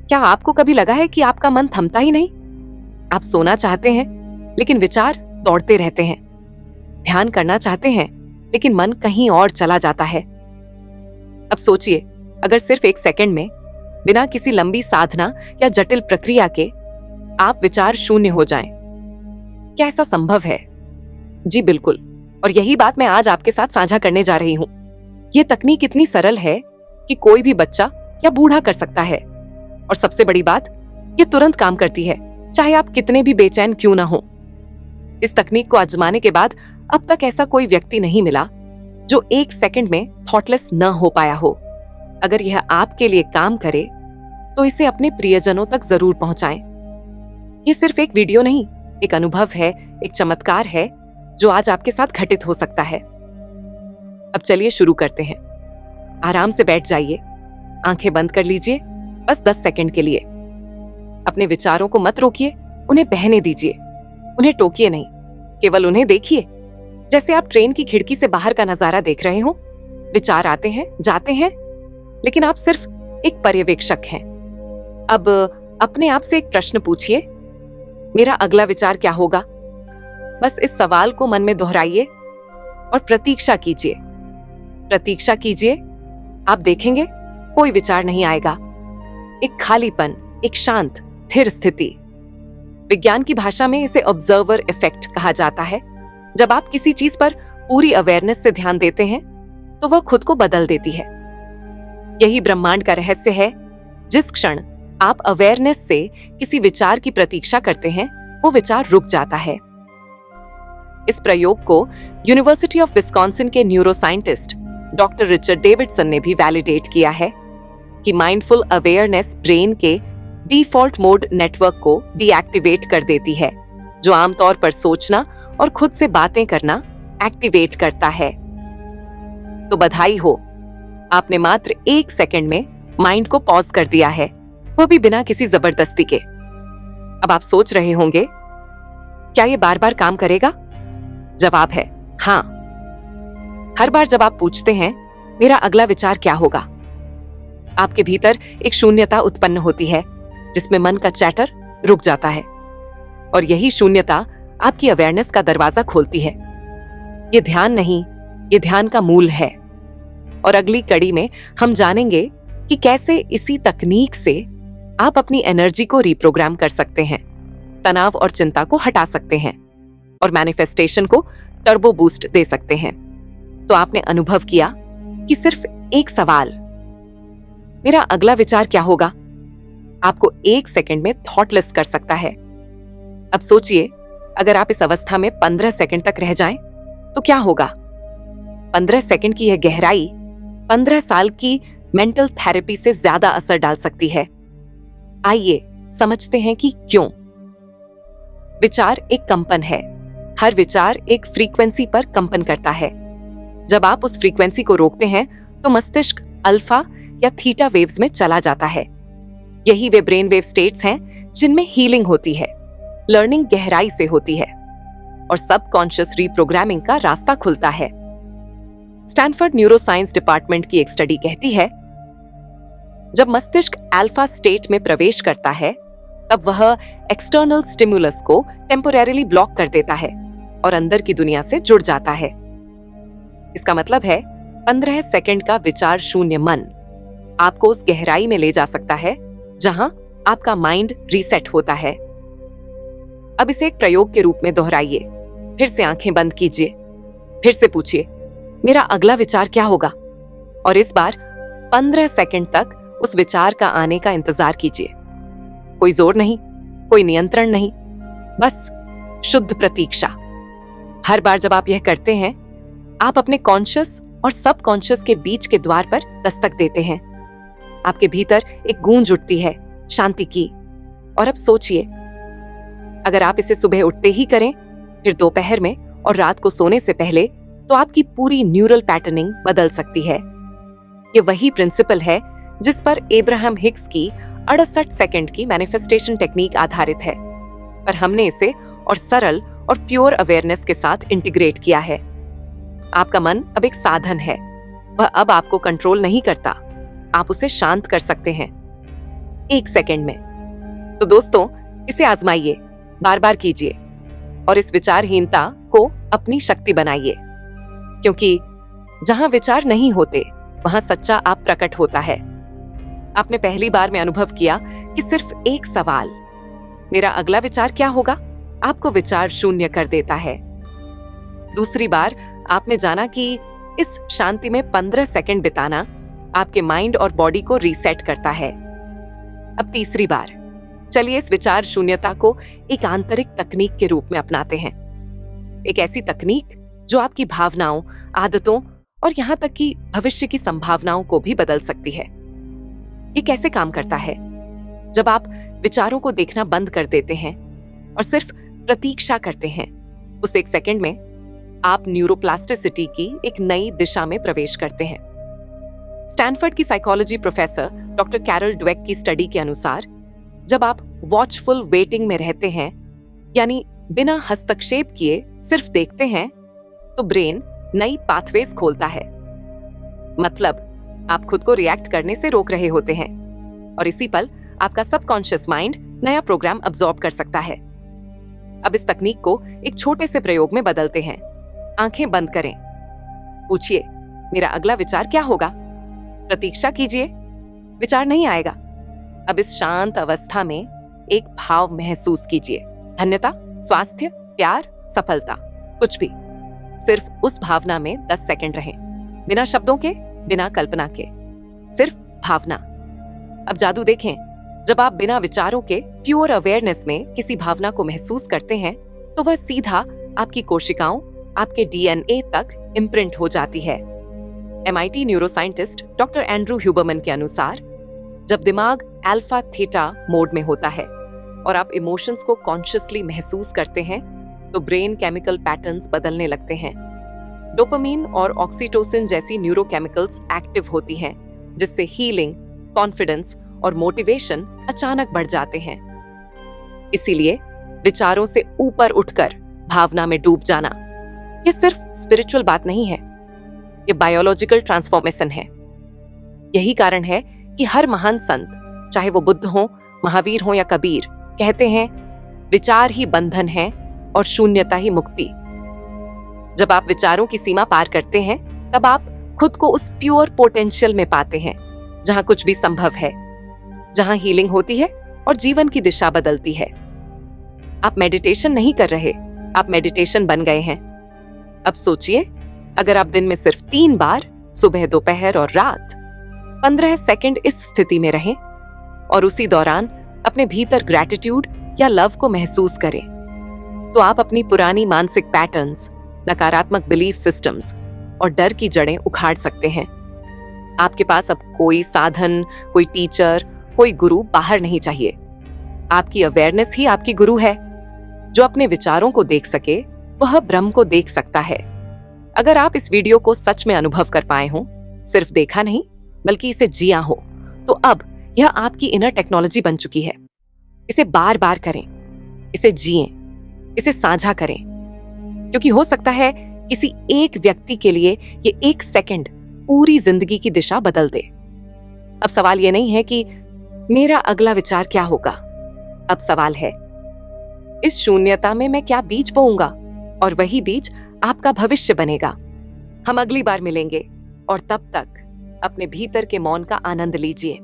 क्या आपको कभी लगा है कि आपका मन थमता ही नहीं? आप सोना चाहते हैं, लेकिन विचार दौड़ते रहते हैं। ध्यान करना चाहते हैं, लेकिन मन कहीं और चला जाता है। अब सोचिए, अगर सिर्फ 1 सेकंड में, बिना किसी लंबी साधना या जटिल प्रक्रिया के, आप विचार शून्य हो जाएं, क्या ऐसा संभव है? जी बिल्कुल। और यही बात मैं आज आपके साथ साझा करने जा रही हूं। यह तकनीक इतनी सरल है कि कोई भी बच्चा या बूढ़ा कर सकता है। और सबसे बड़ी बात, ये तुरंत काम करती है, चाहे आप कितने भी बेचैन क्यों ना हो। इस तकनीक को आजमाने के बाद अब तक ऐसा कोई व्यक्ति नहीं मिला जो 1 सेकंड में थॉटलेस न हो पाया हो। अगर यह आपके लिए काम करे तो इसे अपने प्रियजनों तक जरूर पहुंचाएं। यह सिर्फ एक वीडियो नहीं, एक अनुभव है, एक चमत्कार है जो आज आपके साथ घटित हो सकता है। अब चलिए शुरू करते हैं। आराम से बैठ जाइए, आंखें बंद कर लीजिए, बस 10 सेकंड के लिए। अपने विचारों को मत रोकिए, उन्हें बहने दीजिए। उन्हें टोकिए नहीं, केवल उन्हें देखिए, जैसे आप ट्रेन की खिड़की से बाहर का नजारा देख रहे हो। विचार आते हैं, जाते हैं, लेकिन आप सिर्फ एक पर्यवेक्षक हैं। अब अपने आप से एक प्रश्न पूछिए, मेरा अगला विचार क्या होगा? बस इस सवाल को मन में दोहराइए और प्रतीक्षा कीजिए। प्रतीक्षा कीजिए, आप देखेंगे कोई विचार नहीं आएगा। एक खालीपन, एक शांत, स्थिर स्थिति। विज्ञान की भाषा में इसे ऑब्जर्वर इफेक्ट कहा जाता है। जब आप किसी चीज पर पूरी अवेयरनेस से ध्यान देते हैं तो वह खुद को बदल देती है। यही ब्रह्मांड का रहस्य है। जिस क्षण आप अवेयरनेस से किसी विचार की प्रतीक्षा करते हैं, वो विचार रुक जाता है। इस प्रयोग को यूनिवर्सिटी ऑफ विस्कॉन्सिन के न्यूरोसाइंटिस्ट डॉक्टर रिचर्ड डेविडसन ने भी वैलिडेट किया है कि माइंडफुल अवेयरनेस ब्रेन के डिफॉल्ट मोड नेटवर्क को डीएक्टिवेट कर देती है, जो आमतौर पर सोचना और खुद से बातें करना एक्टिवेट करता है। तो बधाई हो, आपने मात्र 1 सेकंड में माइंड को पॉज कर दिया है, वो भी बिना किसी जबरदस्ती के। अब आप सोच रहे होंगे, क्या ये बार बार काम करेगा? जवाब है हाँ। हर बार जब आप पूछते हैं, मेरा अगला विचार क्या होगा, आपके भीतर एक शून्यता उत्पन्न होती है जिसमें मन का चैटर रुक जाता है। और यही शून्यता आपकी अवेयरनेस का दरवाजा खोलती है। ये ध्यान नहीं, ये ध्यान का मूल है। और अगली कड़ी में हम जानेंगे कि कैसे इसी तकनीक से आप अपनी एनर्जी को रिप्रोग्राम कर सकते हैं, तनाव और चिंता को हटा सकते हैं और मैनिफेस्टेशन को टर्बो बूस्ट दे सकते हैं। तो आपने अनुभव किया कि सिर्फ एक सवाल, मेरा अगला विचार क्या होगा, आपको 1 सेकंड में थॉटलेस कर सकता है। अब सोचिए, अगर आप इस अवस्था में 15 सेकंड तक रह जाएं, तो क्या होगा? 15 सेकंड की यह गहराई 15 साल की मेंटल थेरेपी से ज्यादा असर डाल सकती है। आइए समझते हैं कि क्यों। विचार एक कंपन है। हर विचार एक फ्रीक्वेंसी पर कंपन करता है। जब आप उस फ्रीक्वेंसी को रोकते हैं तो मस्तिष्क अल्फा या थीटा वेव्स में चला जाता है। यही वे ब्रेन वेव स्टेट्स हैं जिनमें हीलिंग होती है, लर्निंग गहराई से होती है और सबकॉन्शियस रीप्रोग्रामिंग का रास्ता खुलता है। स्टैनफोर्ड न्यूरोसाइंस डिपार्टमेंट की एक स्टडी कहती है, जब मस्तिष्क अल्फा स्टेट में प्रवेश करता है, तब वह एक्सटर्नल स्टिमुलस को टेम्पोरेरीली ब्लॉक कर देता है और अंदर की दुनिया से जुड़ जाता है। इसका मतलब है 15 सेकंड का विचार शून्य मन आपको उस गहराई में ले जा सकता है जहां आपका माइंड रीसेट होता है। अब इसे एक प्रयोग के रूप में दोहराइए। फिर से आंखें बंद कीजिए, फिर से पूछिए, मेरा अगला विचार क्या होगा? और इस बार 15 सेकंड तक उस विचार का आने का इंतजार कीजिए। कोई जोर नहीं, कोई नियंत्रण नहीं, बस शुद्ध प्रतीक्षा। हर बार जब आप यह करते हैं, आप अपने कॉन्शियस और सबकॉन्शियस के बीच के द्वार पर दस्तक देते हैं। आपके भीतर एक गूंज उठती है शांति की। और अब सोचिए, अगर आप इसे सुबह उठते ही करें, फिर दोपहर में और रात को सोने से पहले, तो आपकी पूरी न्यूरल पैटर्निंग बदल सकती है। ये वही प्रिंसिपल है जिस पर एब्राहम हिक्स की 68 सेकंड की मैनिफेस्टेशन टेक्निक आधारित है, पर हमने इसे और सरल और प्योर अवेयरनेस के साथ इंटीग्रेट किया है। आपका मन अब एक साधन है। वह अब आपको कंट्रोल नहीं करता, आप उसे शांत कर सकते हैं। 1 सेकंड में। तो दोस्तों, इसे आजमाइए, बार बार कीजिए और इस विचारहीनता को अपनी शक्ति बनाइए, क्योंकि जहां विचार नहीं होते वहां सच्चा आप प्रकट होता है। आपने पहली बार में अनुभव किया कि सिर्फ एक सवाल, मेरा अगला विचार क्या होगा, आपको विचार शून्य कर देता है। दूसरी बार आपने जाना कि इस शांति में 15 सेकंड बिताना आपके माइंड और बॉडी को रीसेट करता है। अब तीसरी बार चलिए इस विचार शून्यता को एक आंतरिक तकनीक के रूप में अपनाते हैं। एक ऐसी तकनीक जो आपकी भावनाओं, आदतों और यहां तक कि भविष्य की संभावनाओं को भी बदल सकती है। ये कैसे काम करता है? जब आप विचारों को देखना बंद कर देते हैं और सिर्फ प्रतीक्षा करते हैं, उस 1 सेकंड में आप न्यूरोप्लास्टिसिटी की एक नई दिशा में प्रवेश करते हैं। स्टैनफोर्ड की psychology professor doctor Carol Dweck की स्टडी के अनुसार जब आप वॉचफुल वेटिंग में रहते हैं, यानी बिना हस्तक्षेप किए सिर्फ देखते हैं, तो ब्रेन नई पाथवेज खोलता है। मतलब आप खुद को रिएक्ट करने से रोक रहे होते हैं और इसी पल आपका सबकॉन्शियस माइंड नया प्रोग्राम अब्सॉर्ब कर सकता है। अब इस तकनीक को एक छोटे से प्रयोग में बदलते हैं। आंखें बंद करें, पूछिए मेरा अगला विचार क्या होगा। प्रतीक्षा कीजिए, विचार नहीं आएगा। अब इस शांत अवस्था में एक भाव महसूस कीजिए, धन्यता, स्वास्थ्य, प्यार, सफलता, कुछ भी। सिर्फ उस भावना में 10 सेकंड रहें, बिना शब्दों के, बिना कल्पना के, सिर्फ भावना। अब जादू देखें, जब आप बिना विचारों के प्योर अवेयरनेस में किसी भावना को महसूस करते हैं, तो वह सीधा आपकी कोशिकाओं, आपके डीएनए तक इम्प्रिंट हो जाती है। MIT न्यूरोसाइंटिस्ट डॉक्टर एंड्रू ह्यूबरमन के अनुसार जब दिमाग अल्फा थीटा मोड में होता है और आप इमोशंस को कॉन्शियसली महसूस करते हैं, तो ब्रेन केमिकल पैटर्न्स बदलने लगते हैं। डोपामीन और ऑक्सीटोसिन जैसी न्यूरोकेमिकल्स एक्टिव होती हैं, जिससे हीलिंग, कॉन्फिडेंस और मोटिवेशन अचानक बढ़ जाते हैं। इसीलिए विचारों से ऊपर उठकर भावना में डूब जाना ये सिर्फ स्पिरिचुअल बात नहीं है, ये बायोलॉजिकल ट्रांसफॉर्मेशन है। यही कारण है कि हर महान संत, चाहे वो बुद्ध हो, महावीर हो या कबीर, कहते हैं विचार ही बंधन है और शून्यता ही मुक्ति। जब आप विचारों की सीमा पार करते हैं, तब आप खुद को उस प्योर पोटेंशियल में पाते हैं जहां कुछ भी संभव है, जहां हीलिंग होती है और जीवन की दिशा बदलती है। आप मेडिटेशन नहीं कर रहे, आप मेडिटेशन बन गए हैं। अब सोचिए, अगर आप दिन में सिर्फ 3 बार, सुबह, दोपहर और रात, 15 सेकंड इस स्थिति में रहें और उसी दौरान अपने भीतर ग्रैटिट्यूड या लव को महसूस करें, तो आप अपनी पुरानी मानसिक पैटर्न्स, नकारात्मक बिलीफ सिस्टम्स और डर की जड़ें उखाड़ सकते हैं। आपके पास अब कोई साधन, कोई टीचर, कोई गुरु बाहर नहीं चाहिए। आपकी अवेयरनेस ही आपकी गुरु है। जो अपने विचारों को देख सके, वह ब्रह्म को देख सकता है। अगर आप इस वीडियो को सच में अनुभव कर पाए हों, सिर्फ देखा नहीं बल्कि इसे जिया हो, तो अब यह आपकी इनर टेक्नोलॉजी बन चुकी है। इसे बार बार करें, इसे जिएं, इसे साझा करें, क्योंकि हो सकता है किसी एक व्यक्ति के लिए ये 1 सेकंड पूरी जिंदगी की दिशा बदल दे। अब सवाल ये नहीं है कि मेरा अगला विचार क्या होगा, अब सवाल है इस शून्यता में मैं क्या बीज बोऊंगा, और वही बीज आपका भविष्य बनेगा। हम अगली बार मिलेंगे और तब तक अपने भीतर के मौन का आनंद लीजिए।